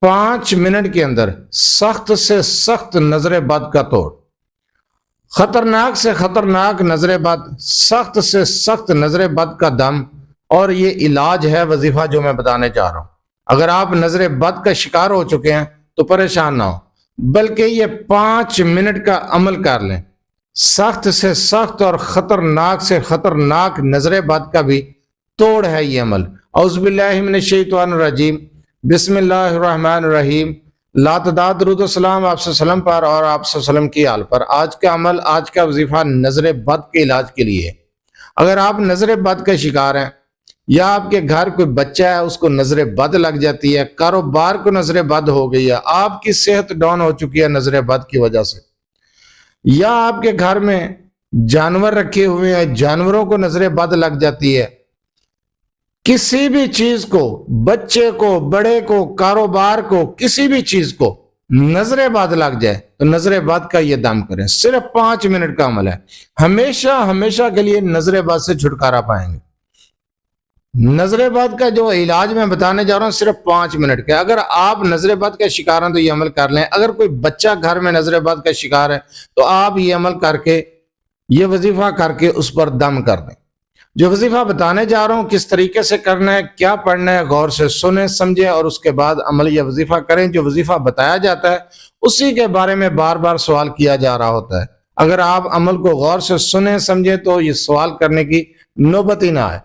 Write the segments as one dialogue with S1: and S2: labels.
S1: 5 minute کے اندر سخت سے سخت نظر بد کا توڑ، خطرناک سے خطرناک نظر بد، سخت سے سخت نظر بد کا دم، اور یہ علاج ہے وظیفہ جو میں بتانے چاہ رہا ہوں۔ اگر آپ نظر بد کا شکار ہو چکے ہیں تو پریشان نہ ہو، بلکہ یہ 5 منٹ کا عمل کر لیں۔ سخت سے سخت اور خطرناک سے خطرناک نظر بد کا بھی توڑ ہے یہ عمل۔ اعوذ باللہ من الشیطان الرجیم، بسم اللہ الرحمن الرحیم۔ لا تعداد درود و سلام آپ صلی اللہ علیہ وسلم پر اور آپ صلی اللہ علیہ وسلم کی آل پر۔ آج کا عمل، آج کا وظیفہ نظر بد کے علاج کے لیے ہے۔ اگر آپ نظر بد کا شکار ہیں، یا آپ کے گھر کوئی بچہ ہے اس کو نظر بد لگ جاتی ہے، کاروبار کو نظر بد ہو گئی ہے، آپ کی صحت ڈاؤن ہو چکی ہے نظر بد کی وجہ سے، یا آپ کے گھر میں جانور رکھے ہوئے ہیں، جانوروں کو نظر بد لگ جاتی ہے، کسی بھی چیز کو، بچے کو، بڑے کو، کاروبار کو، کسی بھی چیز کو نظر بد لگ جائے تو نظر بد کا یہ دم کریں۔ صرف 5 منٹ کا عمل ہے، ہمیشہ ہمیشہ کے لیے نظر بد سے چھٹکارا پائیں گے۔ نظر بد کا جو علاج میں بتانے جا رہا ہوں صرف 5 منٹ کا۔ اگر آپ نظر بد کا شکار ہیں تو یہ عمل کر لیں۔ اگر کوئی بچہ گھر میں نظر بد کا شکار ہے تو آپ یہ عمل کر کے، یہ وظیفہ کر کے اس پر دم کر دیں۔ جو وظیفہ بتانے جا رہا ہوں کس طریقے سے کرنا ہے، کیا پڑھنا ہے، غور سے سنیں سمجھیں اور اس کے بعد عمل یا وظیفہ کریں۔ جو وظیفہ بتایا جاتا ہے اسی کے بارے میں بار بار سوال کیا جا رہا ہوتا ہے۔ اگر آپ عمل کو غور سے سنیں سمجھیں تو یہ سوال کرنے کی نوبت ہی نہ آئے۔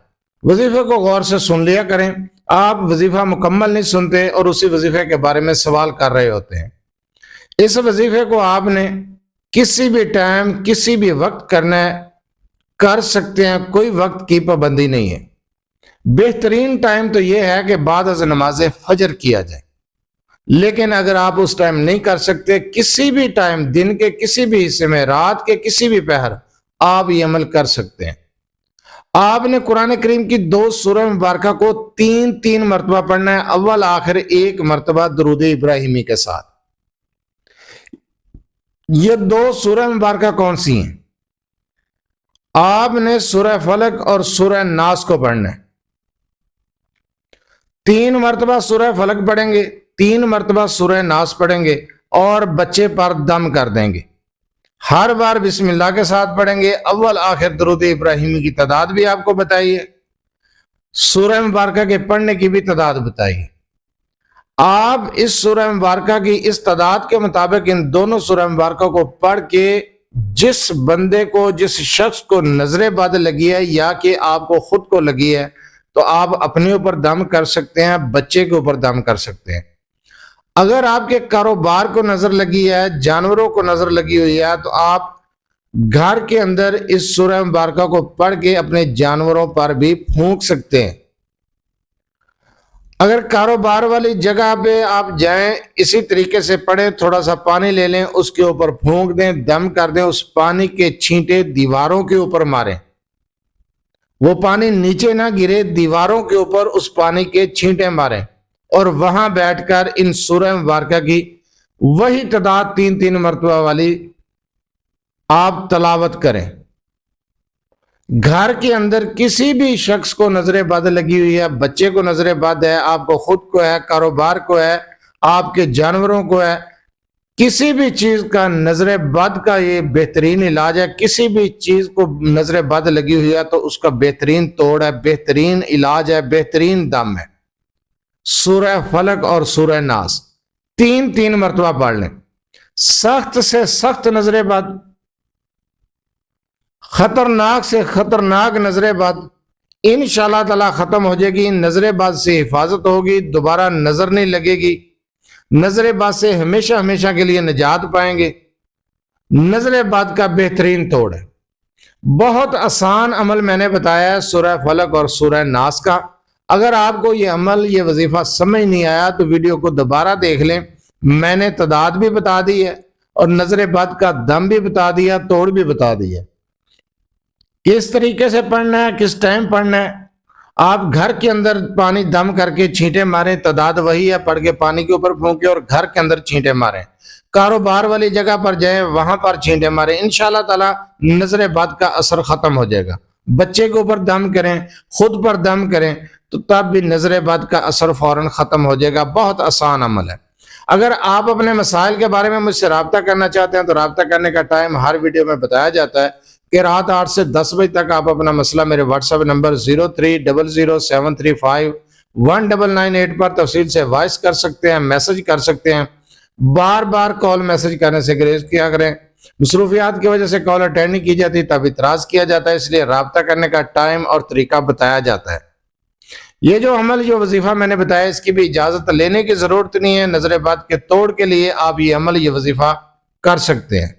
S1: وظیفے کو غور سے سن لیا کریں۔ آپ وظیفہ مکمل نہیں سنتے اور اسی وظیفے کے بارے میں سوال کر رہے ہوتے ہیں۔ اس وظیفے کو آپ نے کسی بھی ٹائم، کسی بھی وقت کرنا ہے، کر سکتے ہیں، کوئی وقت کی پابندی نہیں ہے۔ بہترین ٹائم تو یہ ہے کہ بعد از نماز فجر کیا جائے، لیکن اگر آپ اس ٹائم نہیں کر سکتے، کسی بھی ٹائم، دن کے کسی بھی حصے میں، رات کے کسی بھی پہر، آپ یہ عمل کر سکتے ہیں۔ آپ نے قرآن کریم کی 2 سورہ مبارکہ کو 3 مرتبہ پڑھنا ہے، اول آخر 1 مرتبہ درود ابراہیمی کے ساتھ۔ یہ 2 سورہ مبارکہ کون سی ہیں؟ آپ نے سورہ فلق اور سورہ ناس کو پڑھنا ہے۔ 3 مرتبہ سورہ فلق پڑھیں گے، 3 مرتبہ سورہ ناس پڑھیں گے اور بچے پر دم کر دیں گے۔ ہر بار بسم اللہ کے ساتھ پڑھیں گے۔ اول آخر درود ابراہیمی کی تعداد بھی آپ کو بتائیے، سورہ مبارکہ کے پڑھنے کی بھی تعداد بتائیے۔ آپ اس سورہ مبارکہ کی اس تعداد کے مطابق ان دونوں سورہ مبارکہ کو پڑھ کے جس بندے کو، جس شخص کو نظر بد لگی ہے یا کہ آپ کو خود کو لگی ہے تو آپ اپنے اوپر دم کر سکتے ہیں، بچے کے اوپر دم کر سکتے ہیں۔ اگر آپ کے کاروبار کو نظر لگی ہے، جانوروں کو نظر لگی ہوئی ہے تو آپ گھر کے اندر اس سورہ مبارکہ کو پڑھ کے اپنے جانوروں پر بھی پھونک سکتے ہیں۔ اگر کاروبار والی جگہ پہ آپ جائیں، اسی طریقے سے پڑھیں، تھوڑا سا پانی لے لیں، اس کے اوپر پھونک دیں، دم کر دیں، اس پانی کے چھینٹے دیواروں کے اوپر ماریں، وہ پانی نیچے نہ گرے، دیواروں کے اوپر اس پانی کے چھینٹے ماریں اور وہاں بیٹھ کر ان سورہ مبارکہ کی وہی تعداد 3 مرتبہ والی آپ تلاوت کریں۔ گھر کے اندر کسی بھی شخص کو نظر بد لگی ہوئی ہے، بچے کو نظر بد ہے، آپ کو خود کو ہے، کاروبار کو ہے، آپ کے جانوروں کو ہے، کسی بھی چیز کا نظر بد کا یہ بہترین علاج ہے۔ کسی بھی چیز کو نظر بد لگی ہوئی ہے تو اس کا بہترین توڑ ہے، بہترین علاج ہے، بہترین دم ہے سورہ فلق اور سورہ ناس۔ 3 مرتبہ پڑھ لیں۔ سخت سے سخت نظر بد، خطرناک سے خطرناک نظر بد انشاءاللہ تعالی ختم ہو جائے گی۔ نظر بد سے حفاظت ہوگی، دوبارہ نظر نہیں لگے گی۔ نظر بد سے ہمیشہ ہمیشہ کے لیے نجات پائیں گے۔ نظر بد کا بہترین توڑ ہے، بہت آسان عمل میں نے بتایا ہے سورہ فلق اور سورہ ناس کا۔ اگر آپ کو یہ عمل، یہ وظیفہ سمجھ نہیں آیا تو ویڈیو کو دوبارہ دیکھ لیں، میں نے تعداد بھی بتا دی ہے اور نظر بد کا دم بھی بتا دیا، توڑ بھی بتا دیا، کس طریقے سے پڑھنا ہے، کس ٹائم پڑھنا ہے۔ آپ گھر کے اندر پانی دم کر کے چھینٹے ماریں، تعداد وہی ہے، پڑھ کے پانی کے اوپر پھونکے اور گھر کے اندر چھینٹے ماریں۔ کاروبار والی جگہ پر جائیں، وہاں پر چھینٹے ماریں، انشاءاللہ تعالی نظر بد کا اثر ختم ہو جائے گا۔ بچے کے اوپر دم کریں، خود پر دم کریں تو تب بھی نظر بد کا اثر فوراً ختم ہو جائے گا۔ بہت آسان عمل ہے۔ اگر آپ اپنے مسائل کے بارے میں مجھ سے رابطہ کرنا چاہتے ہیں تو رابطہ کرنے کا ٹائم ہر ویڈیو میں بتایا جاتا ہے کہ رات 8 سے 10 بجے تک آپ اپنا مسئلہ میرے واٹس ایپ نمبر 030073519998 پر تفصیل سے وائس کر سکتے ہیں، میسج کر سکتے ہیں۔ بار بار کال میسج کرنے سے گریز کیا کریں، مصروفیات کی وجہ سے کال اٹینڈ نہیں کی جاتی تب اعتراض کیا جاتا ہے، اس لیے رابطہ کرنے کا ٹائم اور طریقہ بتایا جاتا ہے۔ یہ جو عمل جو وظیفہ میں نے بتایا اس کی بھی اجازت لینے کی ضرورت نہیں ہے، نظر بد کے توڑ کے لیے آپ یہ عمل یہ وظیفہ کر سکتے ہیں۔